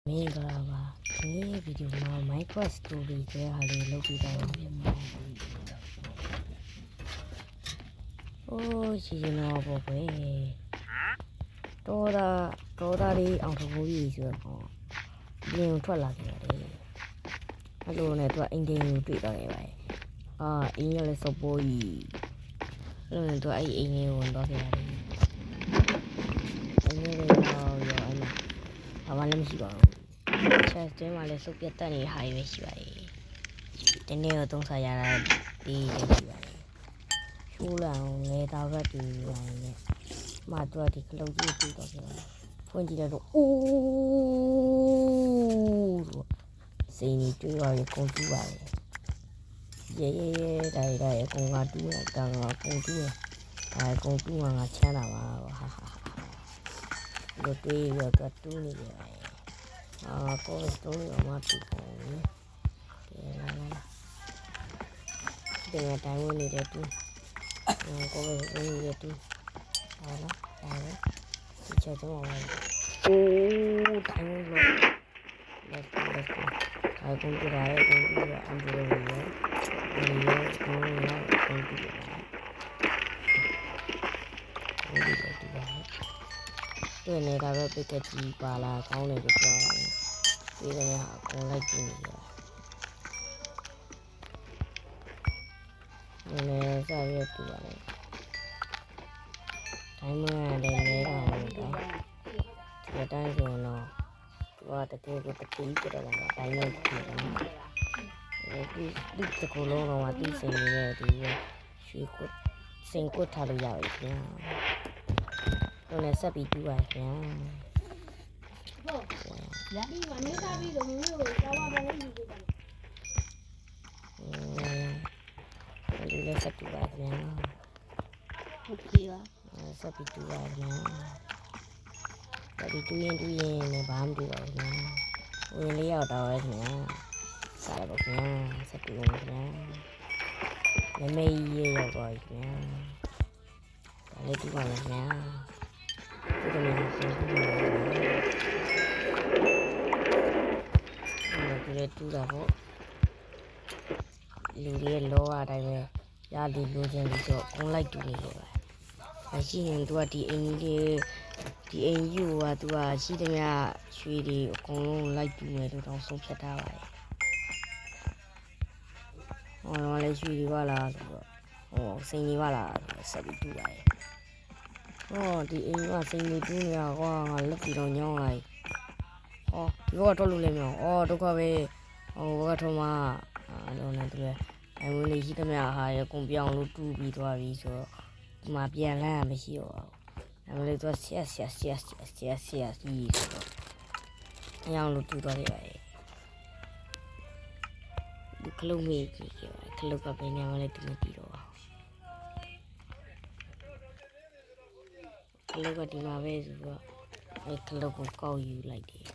မင်္ဂလာပါဒီဗီဒီယိုမှာ Minecraft Story ဆိုတဲ့ဟာလေးလုပ်ပြတာပါအိုးရှင်တော်ဘောပဲတော်တာလေးအောင်ထမိုးကြီးဆိုတော့ပြင်ထွက်လာခဲ့တယ်အဲ့လိုနဲ့သူကအင်ဂျင်ကိုတွေ့တော့ခဲ့ပါတယ်အင်းရလဲစပိုးကြီးအဲ့လိုနဲ့သူအဲ့အင်းကြီးဝင်တော့ခဲ့တယ်အင်းကြီးရောအဲ့မှာဘာမှလည်းမရှိပါဘူးချက်တဲမှာလည်းစုပ်ပြတ်တက်နေတဲ့ဟာတွေပဲရှိပါတယ်ဒီနေ့တော့သုံးစားရတာဒီလေးရှိပါတယ်ရှိုးလောင်ငယ်သားဘက်ဒီလိုနဲ့မှတော့ဒီကလုတ်ကြီးတွေ့တော့ခဲ့တယ်ဖွင့်ကြည့်လိုက်တော့အိုးစိန်ကြီးတွေ့ရရင်ကုန်တူးပါတယ်ရဲဒါအကုန်ကတူးရတာကကုန်တူးရဒါကုန်တူးငါချမ်းတာပါဟာလို့တွေ့ရတော့တူးနေတယ်ကိုယ်တို့ရောမတူဘူးဒီတိုင်းဝင်နေတဲ့တူကိုယ်ဝင်နေတဲ့တူဟာလားဒီချက်တော့အိုးတိုင်းဝင်လို့လက်ဒါကုန်ကြရဲကုန်ကြရအန်ဒီရောကိုကုန်ကြတွေ့နေတာပဲပိတ်ကကြီးပါလာကောင်းတယ်လို့ပြောတာဒီကနေ့အကုန်လိုက်ကြည့်နေရတယ်။စားရတူပါလေ။တိုင်းမလည်းလဲတာလို့တော့ဒီတိုင်းဆိုတော့သူကတကယ်ကိုတတိကြတယ်လားတိုင်းနဲ့ကြည့်တယ်။ဒီတကူလုံးတော့တီးစင်နေတဲ့ဒီရွှေကွတ်စင်ကွတ်ထားလို့ရပြီခင်ဗျာ။တော့လည်းဆက်ပြီးတူပါခင်ဗျာ။လက်ဒီမနေသားပြီးတော့မျိုးကိုကြောက်ပါပါလို့ယူပေးပါဒီလက်ဆက်တူပါခင်ဗျာဟုတ်ပြီပါဆက်ပြီးတူပါခင်ဗျာဆက်ပြီးတူရင်လည်းဘာမှမတူပါဘူးခင်ဗျာဝင်လေးရောက်တော့ရခင်ဗျာစားပါခင်ဗျာဆက်တူပါခင်ဗျာမမေးရရောက်တော့ခင်ဗျာဒါလေးတူပါခင်ဗျာဒီလိုမျိုးတူပါဒီတူတာပေါ့လူတွေလောရတိုင်းပဲရဒီလူချင်းပြီးတော့အွန်လိုက်တူနေတယ်မရှိရင်သူကဒီအင်ကြီးဒီအင်ကြီးကသူကရှိသမျှရွှေတွေအကုန်လုံးလိုက်တူမယ်လို့တော့ဆုံးဖြတ်ထားပါတယ်ဟောတော့လည်းရွှေတွေပါလားဆိုတော့ဟောစိန်တွေပါလားဆက်ပြီးတူပါတယ်ဟောဒီအင်ကြီးကစိန်တွေတူနေရကွာငါလက်ပြီးတော့ညောင်းလိုက်ဟောဒီကတော့လို့လည်းမရောဒုက္ခပဲဟိုဘကထုံးမအဲ့လိုနဲ့တူလဲအဝင်လေးရှိသမျှဟာရကုန်ပြောင်းလို့တူးပြီးသွားပြီဆိုတော့ဒီမှာပြန်လန်းရမရှိတော့ဘူးအဲ့လိုသူဆက်ကြီးဆိုတော့အယောင်လို့တူးသွားတယ်ပဲဒီကလုံးမေးကြီးကကလုံးကဘယ်နေရာမှာလဲတူမပြီးတော့ကလုံးကဒီမှာပဲဆိုတော့အဲ့ကလုံးကိုကောက်ယူလိုက်တယ်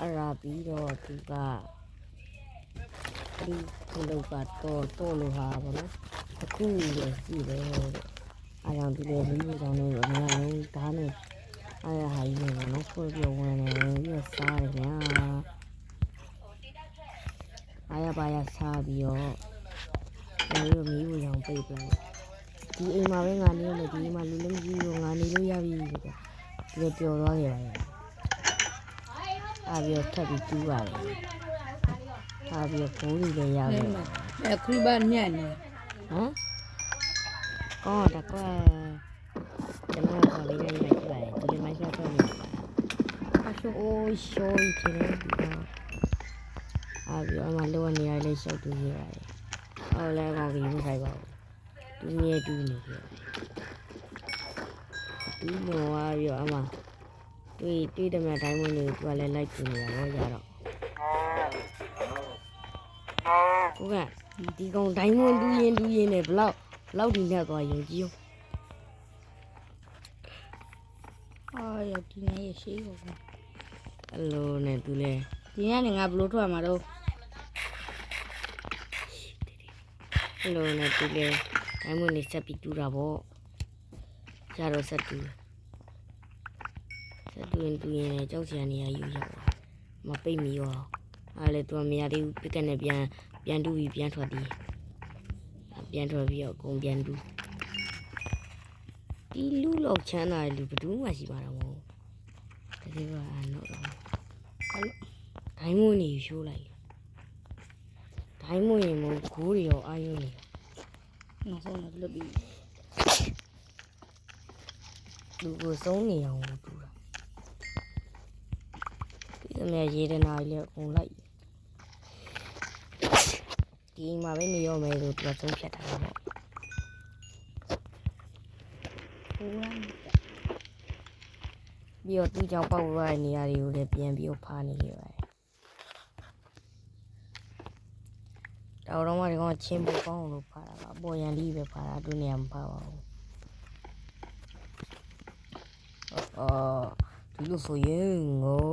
အရာပြီးတော့သူကဒီကလုံးကတော့လို့ဟာဗောနော်အခုလည်းကြည့်တယ်အားကြောင့်ဒီလိုမျိုးကြောင့်လည်းအများလုံးဓာတ်နဲ့အားရဟာကြီးနေဗောနော်ဆွဲပြောဝင်နေပြီးစားတယ်ဗျာအားရပါရစားပြီးတော့ဒီလိုမျိုးရောင်ပိတ်ပလိုက်ဒီအိမ်မှာပဲငါနေလို့ဒီအိမ်မှာလူလည်းမရှိဘူးငါနေလို့ရပြီဆိုတော့ဒီလိုပျော်သွားခဲ့ပါတယ်အားပြီးထပ်ပြီးတူးပါတယ်အားပြီးဘိုးကြီးလည်းရောက်တယ်ခရီးပါညံ့နေဟမ်အော်တကွာကျွန်တော်ကလေးလေးရိုက်ပါတယ်ဒီလိုမှဆက်တော့နေအရှိုးချင်တယ်အားပြီးအမလောနေရလေးရှောက်တူရပါတယ်အော်လည်းကောင်းပြီးမဆိုင်ပါဘူးတူနေခဲ့တူလို့အားပြီးအမတွေ့တယ်မြတိုင်းမလို့သူကလည်းလိုက်တူနေတာတော့ရတော့ကိုကဒီကောင်တိုင်းမတူရင်နဲ့ဘလောက်ဒီနဲ့သွားရင်ကြည့်ရဒီနေ့ရရှိပါဘူးအဲ့လိုနဲ့သူလဲဒီနေ့ငါဘလို့ထွက်မှာတော့အဲ့လိုနဲ့သူလဲတိုင်းမနေဆက်ပြီးတူတာပေါ့ရတော့ဆက်တူ ဆက်တူရင်ကြောက်စရာနေရာယူရောက်သွားမပိတ်မီရောအားလေသူကမရသေးဘူးပစ်ကနဲ့ပြန်တူပြီးပြန်ထွက်ပြီးပြန်ထွက်ပြီးတော့အကုန်ပြန်တူဒီလူလောက်ချမ်းသာတဲ့လူဘယ်သူမှရှိပါတော့မဟုတ်တကယ်ပါတော့ဒိုင်းမွေးနေရှိုးလိုက်ဒိုင်းမွေးရင်မဟုတ်ဂိုးတွေရောအာယုံနေ နောက်ဆုံးတော့လွတ်ပြီး လူကိုစုံးနေအောင်တူတာဒီအမေရေဒနာကြီးလည်းအကုန်လိုက်ဒီမှာပဲနေရောမယ်လို့သူကဆုံးဖြတ်တာပေါ့ ဟိုက ပြီးတော့သူ့ကြောင့်ပောက်သွားတဲ့နေရာတွေကိုလည်းပြန်ပြီးတော့ဖားနေခဲ့ပါတယ်တော်တော်မှဒီကောင်ချင်းပူကောင်းလို့ဖားတာပါအပေါ်ရန်လေးပဲဖားတာသူနေရာမဖားပါဘူးဒီလိုဆိုရင်ငို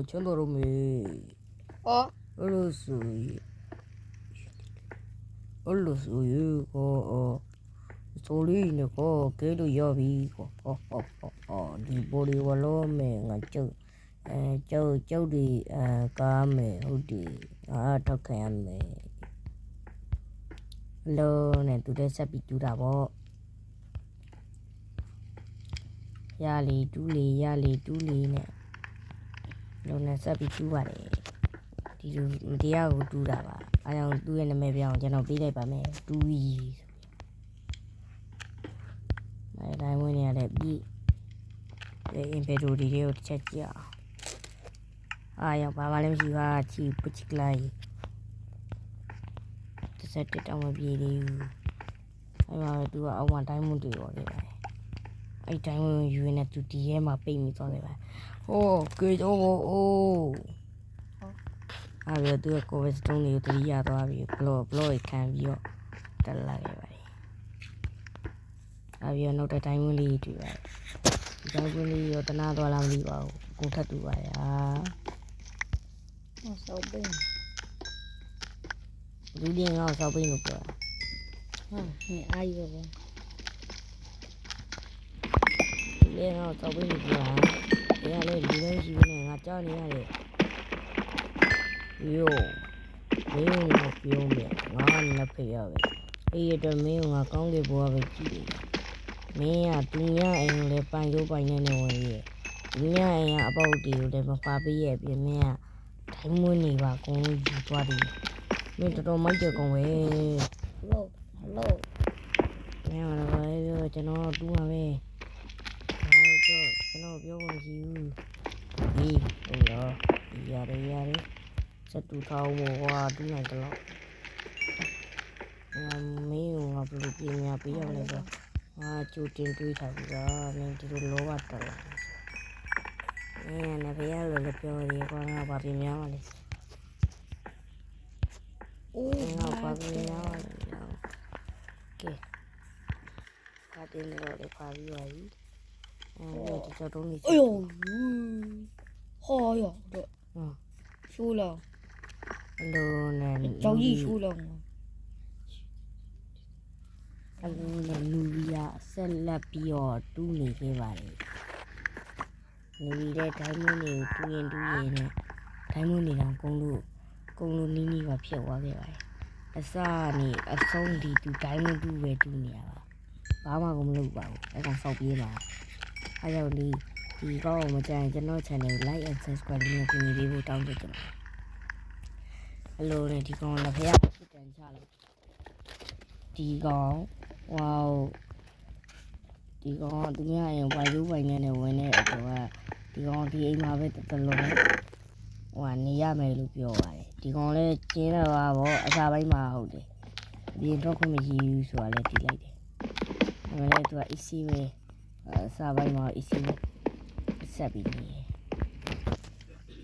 ချွန်းတော်မေ အော် အဲ့လိုဆိုရင်ဆိုလေးနဲ့ကဲလို့ရပြီဒီဘော်ဒီဝလုံးမဲ့ငါကျုပ်ကျုပ်ဒီကားမယ်ဟုတ်တယ်ငါထောက်ခံရမယ်လုံးနဲ့သူတက်ဆက်ပြီးတူတာပေါ့ရလေတူးလေနဲ့လုံးနဲ့ဆက်ပြီးတူးပါတယ်ဒီလိုမတရားကိုတူးတာပါအားကြောင့်တူးရဲ့နာမည်ပြောင်းကျွန်တော်ပေးလိုက်ပါမယ်တူးကြီးဆိုပြီးတိုင်းဝင်နေရတဲ့ပြီးအင်ဖက်ဒိုဒီတွေကိုတစ်ချက်ကြည့်အောင်အားရောက်ဘာမှလည်းမရှိပါချီပချစ်လိုက်တစ်ဆက်တက်တောင်မပြေသေးဘူးအဲ့မှာသူကအောက်မှာတိုင်းမွန်တွေရောခဲ့ပါတယ်အဲ့တိုင်းဝင်ယူနေသူဒီရဲမှာပိတ်မိသွားခဲ့ပါတယ်ဟိုးကေတော့အိုးအဲ့ဒါသူကကိုဗစ်စတုံးတွေကိုတတိယသွားပြီးဘလော့ခံပြီးတော့တက်လာခဲ့ပါတယ်အဲ့ပြီးတော့နောက်တိုင်းဝင်လေးတွေ့ပါတယ်တိုင်းဝင်လေးရောတနာသွားလားမသိပါဘူးကိုထပ်တူပါရ ဆောက်ပင်း လူလေးငါ့ကိုစောက်ပိန်းလို့ပြောတာ ဟာနေအားရပါ လူလေးငါ့ကိုစောက်ပိန်းလို့ပြောတာဒီကလည်းလူလေးရှိနေငါကြောက်နေရတယ်ယောမင်းကပြောမယ်ငါနဲ့ဖေရပဲအေးတော့မင်းကကောင်းကင်ဘဝပဲကြည့်တယ်မင်းကသူများအိမ်လည်းပိုင်ကျိုးပိုင်နေနေဝင်ရဲ့သူများအိမ်ကအပေါက်တီကိုလည်းမပါပေးရဲ့ပြင်မင်းကတိုင်းမွေးနေပါအကုန်လုံးယူသွားတယ်မင်းတော်တော်မိုက်တယ်ကောင်ပဲ ဟယ်လို မင်းကတော့ကျွန်တော်တူးမှာပဲကျွန်တော်ပြောဖို့ရှိဘူးဒီဟုတ်လားရတယ်စတူထောင်းမို့ကွာတူးနိုင်တယ်လို့မင်းကဘယ်လိုပြင်ရပေးရမလဲဆိုကျူတင်တွေးထားပြီတော့မင်းဒီလိုလောဘတက်လာနဲ့ဖေရလို့လည်းပြောတယ်ကွာငါဘာပြင်ရမလဲ အိုး ငါဘာပြင်ရမလဲကဲဒါတင်တော့လေဖာပြီးပါပြီဒီချက်တုံးလေး 哎呦，好呀，这 输了， အလိုနဲ့ 交易输了嘛。 အလိုနဲ့လူရီယာဆက်လက်ပြီးတော့တူးနေခဲ့ပါတယ်လူရီတဲ့ဒိုင်းမွေးတွေကိုတူးရင်နဲ့ဒိုင်းမွေးနေတော့ကုန်းလို့နီးပါဖြစ်သွားခဲ့ပါတယ်အစကနေအဆုံးဒီတူဒိုင်းမွေးတူးပဲတူးနေရပါဘာမှကိုမလုပ်ပါဘူးအဲ့ကောင်စောက်ပြေးပါအဲ့ကြောင့်ဒီကောင်းအောင်မကြိုင်ကျွန်တော် channel like and subscribe လုပ်နေပြီးဖို့တောင်းတယ်ကျွန်တော်အလိုနဲ့ဒီကောင်လည်းဖျားဖြစ်တန်ချလိုက်ဒီကောင်ဝေါဒီကောင်သူများရင်ဝိုင်ရိုးဝိုင်နဲ့ဝင်နေတဲ့တော့ဒီကောင်ဒီအိမ်မှာပဲတလုံးဟိုနေရမယ်လို့ပြောပါတယ်ဒီကောင်လည်းကျင်းတော့ပါဗောအစားပိုင်းမှာဟုတ်တယ်အပြင်တော့ခွင့်မရဘူးဆိုတာလည်းသိလိုက်တယ်ဒါပေမဲ့သူက easy ပဲအစားပိုင်းမှာ easy ပဲဆက်ပြီးနေ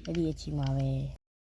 အဲ့ဒီအချိန်မှာပဲ